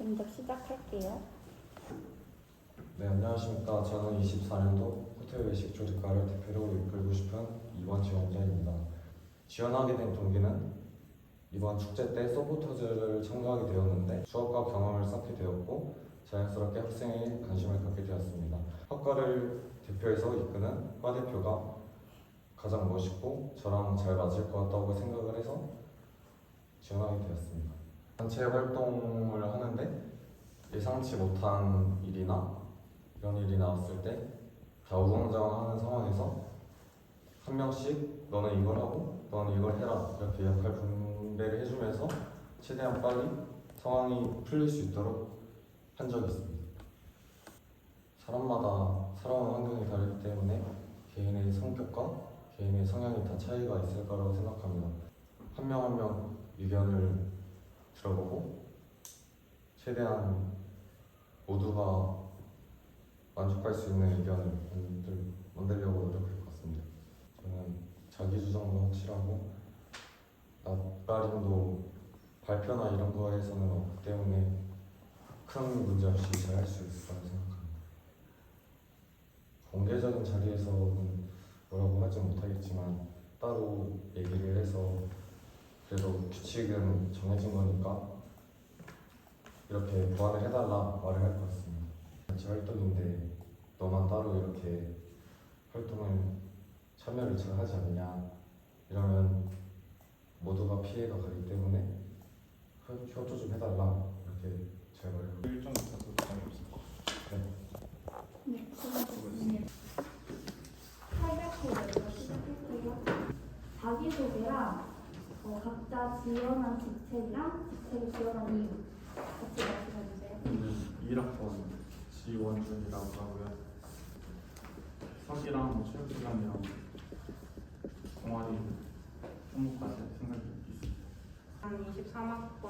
먼저 시작할게요. 네, 안녕하십니까. 저는 24년도 호텔 외식 조직과를 대표로 이끌고 싶은 이번 지원자입니다. 지원하게 된 동기는 이번 축제 때 서포터즈를 참가하게 되었는데 수업과 경험을 쌓게 되었고 자연스럽게 학생에 관심을 갖게 되었습니다. 학과를 대표해서 이끄는 과 대표가 가장 멋있고 저랑 잘 맞을 것 같다고 생각을 해서 지원하게 되었습니다. 단체 활동을 하는데 예상치 못한 일이나 이런 일이 나왔을 때 다 우왕좌왕하는 상황에서 한 명씩 너는 이걸 하고 너는 이걸 해라 이렇게 역할 분배를 해주면서 최대한 빨리 상황이 풀릴 수 있도록 한 적이 있습니다. 사람마다 살아온 환경이 다르기 때문에 개인의 성격과 개인의 성향이 다 차이가 있을 거라고 생각합니다. 한 명 한 명 의견을 들어보고 최대한 모두가 만족할 수 있는 의견을 만들려고 노력할 것 같습니다. 저는 자기주장도 확실하고 낯가림도 발표나 이런 거에서는 없기 때문에 큰 문제 없이 잘 할 수 있을 거라고 생각합니다. 공개적인 자리에서는 뭐라고 하지 못하겠지만 따로 얘기를 해서 그래도 규칙은 정해진 거니까 이렇게 보완을 해달라 말을 할 것 같습니다. 단체 활동인데 너만 따로 이렇게 활동을 참여를 잘 하지 않냐 이러면 모두가 피해가 가기 때문에 협조 좀 해달라 이렇게 제가 말해요. 일정 있어서 부담이 없을 것 같아요. 네, 수고하셨습니다. 800호 먼저 시작할게요. 자기소개랑 각자 지원한 직책이랑 직책을 지원한 이유 같이 말씀해주세요. 저는 1학번 지원준이라고 하고요. 석이랑 체육기관이랑 동아리 홍보까지 생각이 있습니다. 한 23학번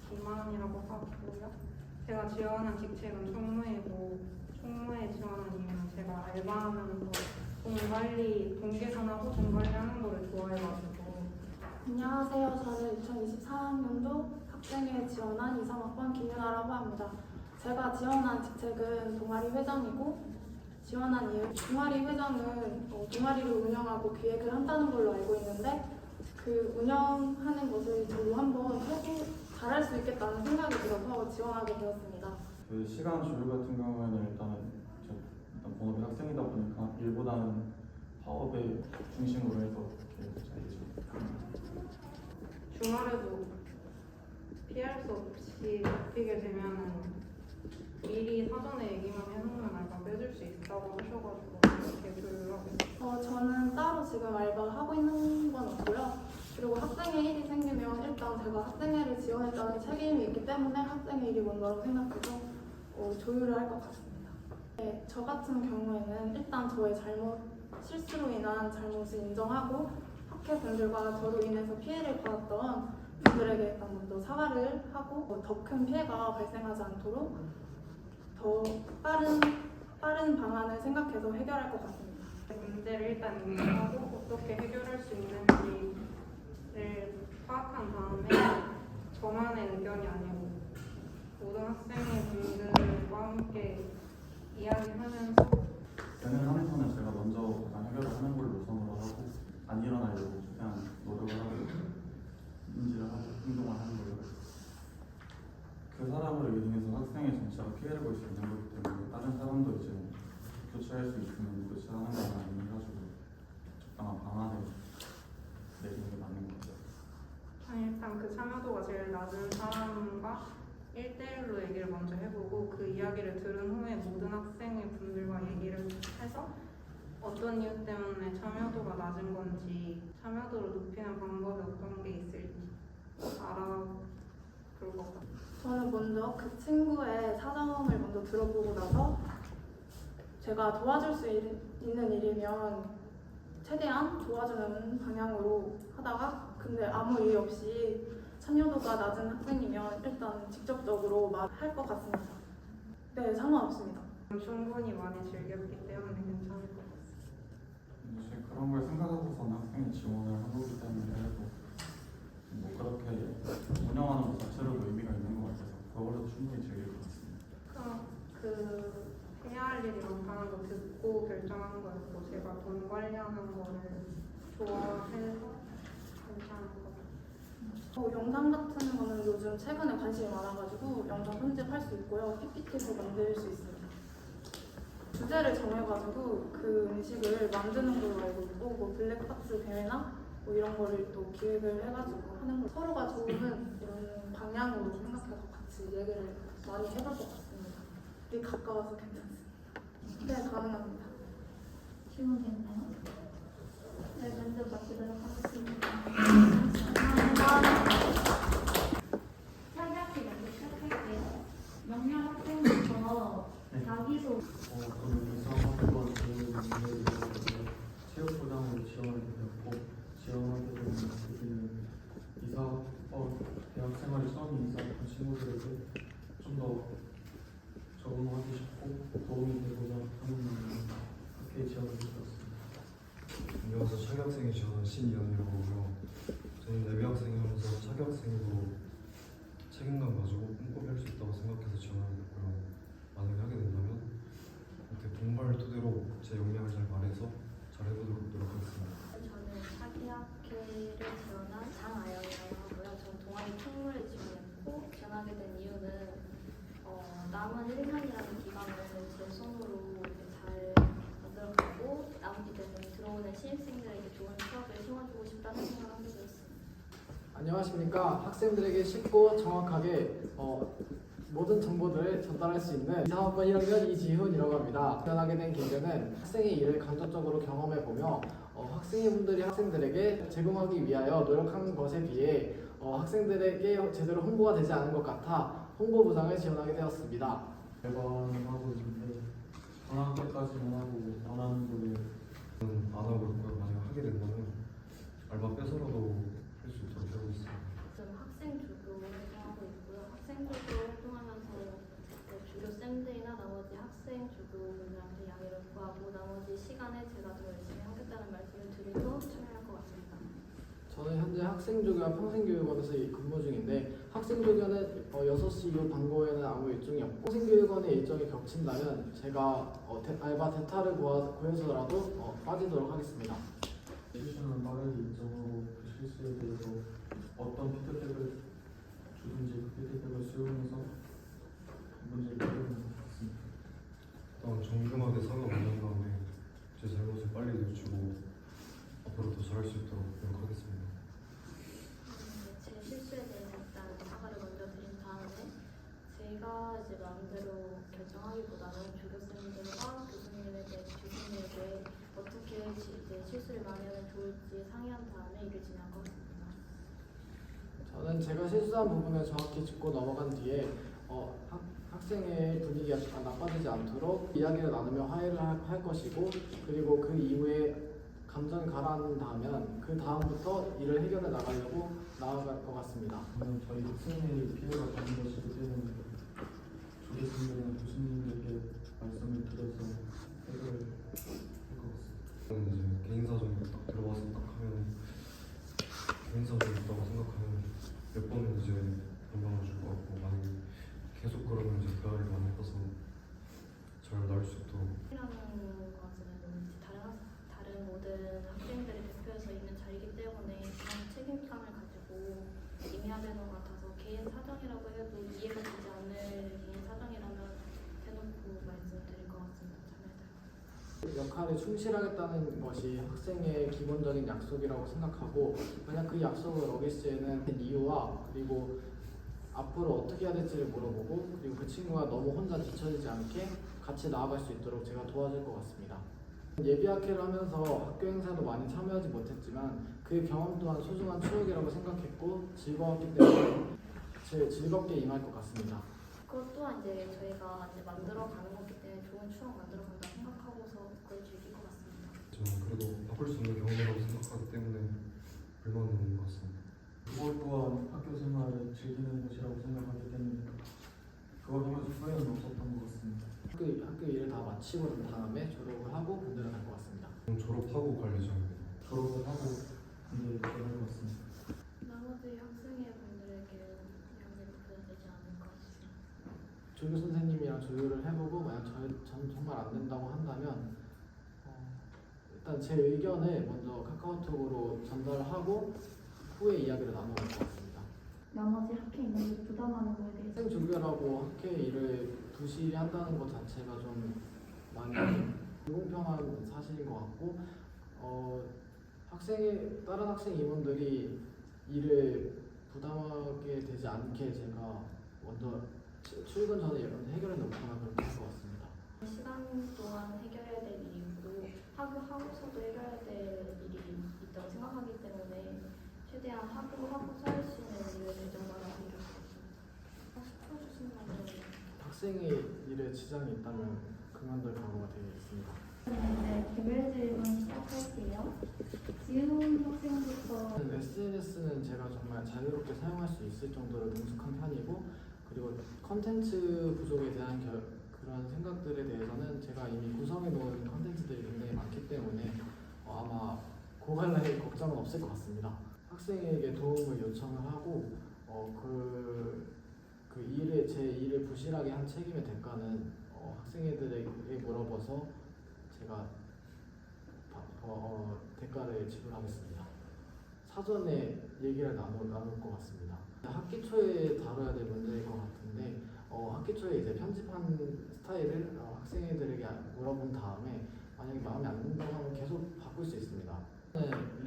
김하은이라고 하고요. 제가 지원한 직책은 총무이고 총무에 지원한 이유는 제가 알바하면서 돈 관리, 돈 계산하고 돈 관리하는 거를 좋아해가지고. 안녕하세요. 저는 2024학년도 학생회에 지원한 23학번 김윤아라고 합니다. 제가 지원한 직책은 동아리 회장이고 지원한 이유, 동아리 회장은 동아리를 운영하고 기획을 한다는 걸로 알고 있는데 그 운영하는 것을 저도 한번 해보 잘할 수 있겠다는 생각이 들어서 지원하게 되었습니다. 그 시간 조율 같은 경우에는 일단 본업이 학생이다 보니까 일보다는 파업에 중심으로 해서 이렇게 잘 주말에도 피할 수 없이 잡히게 되면은 미리 사전에 얘기만 해놓으면 알바 빼줄 수 있다고 하셔가지고 이렇게 조율하고 있어요. 저는 따로 지금 알바하고 있는 건 없고요. 그리고 학생회 일이 생기면 일단 제가 학생회를 지원했다는 책임이 있기 때문에 학생회 일이 먼저라고 생각해서 조율을 할 것 같습니다. 네, 저 같은 경우에는 일단 저의 실수로 인한 잘못을 인정하고 학회분들과 저로 인해서 피해를 받았던 분들에게 일단 먼저 사과를 하고 더 큰 피해가 발생하지 않도록 더 빠른 방안을 생각해서 해결할 것 같습니다. 문제를 일단 인정하고 어떻게 해결할 수 있는지를 파악한 다음에 저만의 의견이 아니고 모든 학생분들과 함께 이야기하면서 진행하는 거는 제가 먼저 가장 해결을 하는 걸로 우선으로 하고 안 일어나려고 최대한 노력을 하고 인지를 하고 행동을 하는 걸로 그 사람으로 인해서 학생의 전체가 피해를 볼 수 있는 거기 때문에 다른 사람도 이제 교체할 수 있으면 교체하는 거나 아니면 해가지고 적당한 방안을 내리는 게 맞는 것 같아요. 일단 그 참여도가 제일 낮은 사람과 1대1로 얘기를 먼저 해보고 그 이야기를 들은 후에 모든 학생의 분들과 얘기를 해서 어떤 이유 때문에 참여도가 낮은 건지 참여도를 높이는 방법이 어떤 게 있을지 알아볼 것 같아요. 저는 먼저 그 친구의 사정을 먼저 들어보고 나서 제가 도와줄 수 있는 일이면 최대한 도와주는 방향으로 하다가 근데 아무 이유 없이 참여도가 낮은 학생이면 일단 직접적으로 말할 것 같습니다. 네, 상관없습니다. 충분히 많이 즐겼기 때문에 괜찮을 것 같습니다. 사실 그런 걸 생각하고서는 학생이 지원을 한 거기 때문에 뭐 그렇게 운영하는 것 자체로도 의미가 있는 것 같아서 그걸로 충분히 괜찮은 거였고 제가 돈 관리하는 거를 좋아해서 괜찮은 거 같아요. 영상 같은 거는 요즘 최근에 관심이 많아가지고 영상 편집할 수 있고요. PPT도 만들 수 있습니다. 주제를 정해가지고 그 음식을 만드는 걸로 알고 있고 뭐 블랙박스 대회나 뭐 이런 거를 또 기획을 해가지고 하는 거 서로가 좋은 이런 방향으로 생각해서 같이 얘기를 많이 해볼 것 같습니다. 되게 가까워서 괜찮습니다. 네, 가능합니다. 질문됐나요? 네, 면접 마치도록 하겠습니다. 사기학기 먼저 시작할게요. 영양 학생부터 자기소개. 저는 이상학번 체육부장으로 지원하게 되었고 지원하게 된 계기는 이사학번 대학 생활이 처음인 이사학번 친구들에게 좀 더 적응하기 쉽고 도움이 되고자 하는 학교에 지원을 드렸습니다. 안녕하세요. 차교학생회 지원한 신이현이라고 하고요. 저는 예비학생이면서 차교학생으로 책임감 가지고 꿈꾸기 할 수 있다고 생각해서 지원하게 됐고요. 만약에 하게 된다면 이렇게 동발 토대로 제 역량을 잘 발휘해서 잘 해보도록 노력하겠습니다. 저는 사기학회를 지원한 장아영이라고 하고요. 저는 동아리 총무를 지원했고 지원하게 된 이유는 남은 1년이라는 기간을 제 손으로 잘 만들어가고 남은 기간에 들어오는 신입생들에게 좋은 추억을 심어주고 싶다는 생각을 하게 되었습니다. 안녕하십니까. 학생들에게 쉽고 정확하게 모든 정보들을 전달할 수 있는 이사학번 1학년 이지훈이라고 합니다. 지원하게 된 계기는 학생의 일을 간접적으로 경험해보며 학생분들이 학생들에게 제공하기 위하여 노력한 것에 비해 학생들에게 제대로 홍보가 되지 않은 것 같아 홍보부장을 지원하게 되었습니다. 알바는 하고 있는데 방학 때까지만 하고 안 하는 거를 저는 안 하고 있고요. 만약에 하게 된다면 알바 빼서라도 할 수 있도록 하고 있습니다. 저는 학생 주교 활동하고 있고요. 학생 주교 활동하면서 주교쌤들이나 나머지 학생 주교분들한테 양해를 구하고 나머지 시간에 제가 더 열심히 하겠다는 말씀을 드리고 참여할 것 같습니다. 저는 현재 학생조교와 평생교육원에서 근무 중인데 학생조교는 6시 이후 방과후에는 아무 일정이 없고 평생교육원의 일정이 겹친다면 제가 알바 대타를 구해서라도 빠지도록 하겠습니다. 실수는 빠르게 인정하고 그 실수에 대해서 어떤 피드백을 주든지 그 피드백을 수용해서 문제를 해결하는 것 같습니다. 일단 정중하게 사과 받은 다음에 제 잘못을 빨리 늦추고 앞으로 더 잘할 수 있도록 노력하겠습니다. 제 실수에 대해서 일단 사과를 먼저 드린 다음에 제가 이제 마음대로 결정하기보다는 교교쌤들과 교수님에게 어떻게 이제 실수를 많이 하면 좋을지 상의한 다음에 일을 진행할 것 같습니다. 저는 제가 실수한 부분을 정확히 짚고 넘어간 뒤에 학생의 분위기가 나빠지지 않도록 이야기를 나누며 화해를 할 것이고 그리고 그 이후에 감정이 가라앉는다면 그 다음부터 일을 해결해 나가려고 나아갈 것 같습니다. 저희 학생의 피해가 가는 것이기 때문에 조교생들이나 교수님들에게 말씀을 드려서 해결을 할 것 같습니다. 저는 이제 개인 사정이 딱 들어와서 딱 하면 개인 사정이 있다고 생각하면 몇 번은 이제 건강을 줄 것 같고 만약에 계속 그러면 이제 대화를 많이 해서 잘 나올 수 있도록 이라는 것은 다른 모든 학생들을 대표해서 있는 자리이기 때문에 그런 책임감을 가지고 임해야 되는 것 같아서 개인 사정이라고 해도 이해가 되지 않을 개인 사정이라면 대놓고 말씀드릴 것 같습니다. 역할에 충실하겠다는 것이 학생의 기본적인 약속이라고 생각하고 만약 그 약속을 어길 시에는 이유와 그리고 앞으로 어떻게 해야 될지를 물어보고 그리고 그 친구가 너무 혼자 뒤처지지 않게 같이 나아갈 수 있도록 제가 도와줄 것 같습니다. 예비학회를 하면서 학교 행사도 많이 참여하지 못했지만 그 경험 또한 소중한 추억이라고 생각했고 즐거웠기 때문에 즐겁게 임할 것 같습니다. 그것 또한 이제 저희가 이제 만들어가는 거기 때문에 좋은 추억 만들어간다 생각하고서 그걸 즐길 것 같습니다. 저는 그래도 바꿀 수 있는 경험이라고 생각하기 때문에 불만은 없는 것 같습니다. 그것 또한 학교 생활을 즐기는 것이라고 생각하기 때문에 그걸 하면서 후회는 없었던 것 같습니다. 학교 일을 다 마치고 난 다음에 졸업을 하고 군대를 갈 것 같습니다. 졸업하고 갈 예정입니다. 졸업을 하고 군대를 들어갈 것 같습니다. 나머지 학생회 분들에게 양해를 구해야 되지 않을까 싶습니다. 조교 선생님이랑 조율을 해보고 만약 전 정말 안 된다고 한다면 일단 제 의견을 먼저 카카오톡으로 전달하고 후에 이야기를 나눠볼 것 같습니다. 나머지 학회 인원들 부담하는 거에 대해서 학생 조별하고 학회 일을 부실히 한다는 것 자체가 좀 많이 불공평한 사실인 것 같고 다른 학생 임원들이 일을 부담하게 되지 않게 제가 먼저 출근 전에 이런 해결해 놓거나 그렇게 할 것 같습니다. 시간 동안 해결해야 될 일이고 하고서도 해결해야 될 일이 있다고 생각하기 때문에 최대한 하고서 할 수 있는 일을 결정하라고 생각했습니다. 풀어주신다면 학생의 일에 지장이 있다면 그만둘 각오가 되어 있습니다. 이제 개별 질문 시작할게요. 지은 학생부터 SNS는 제가 정말 자유롭게 사용할 수 있을 정도로 능숙한 편이고 그리고 컨텐츠 부족에 대한 그런 생각들에 대해서는 제가 이미 구성해 놓은 컨텐츠들이 굉장히 많기 때문에 아마 고갈날 걱정은 없을 것 같습니다. 학생에게 도움을 요청을 하고 제 일을 부실하게 한 책임의 대가는 학생들에게 물어봐서 제가 대가를 지불하겠습니다. 사전에 얘기를 나눌 것 같습니다. 학기 초에 다뤄야 될 문제일 것 같은데 학기 초에 이제 편집한 스타일을 학생들에게 물어본 다음에 만약에 마음에 안 든다고 하면 계속 바꿀 수 있습니다.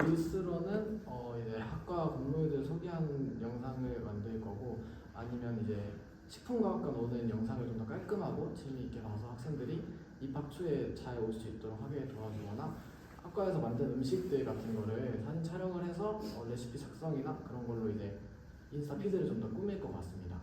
릴스로는 이제 학과 공로들 소개하는 영상을 만들 거고 아니면 이제 식품과학과 오는 영상을 좀 더 깔끔하고 재미있게 봐서 학생들이 입학 초에 잘 올 수 있도록 하게 도와주거나 학과에서 만든 음식들 같은 거를 사진 촬영을 해서 레시피 작성이나 그런 걸로 이제 인스타 피드를 좀 더 꾸밀 것 같습니다.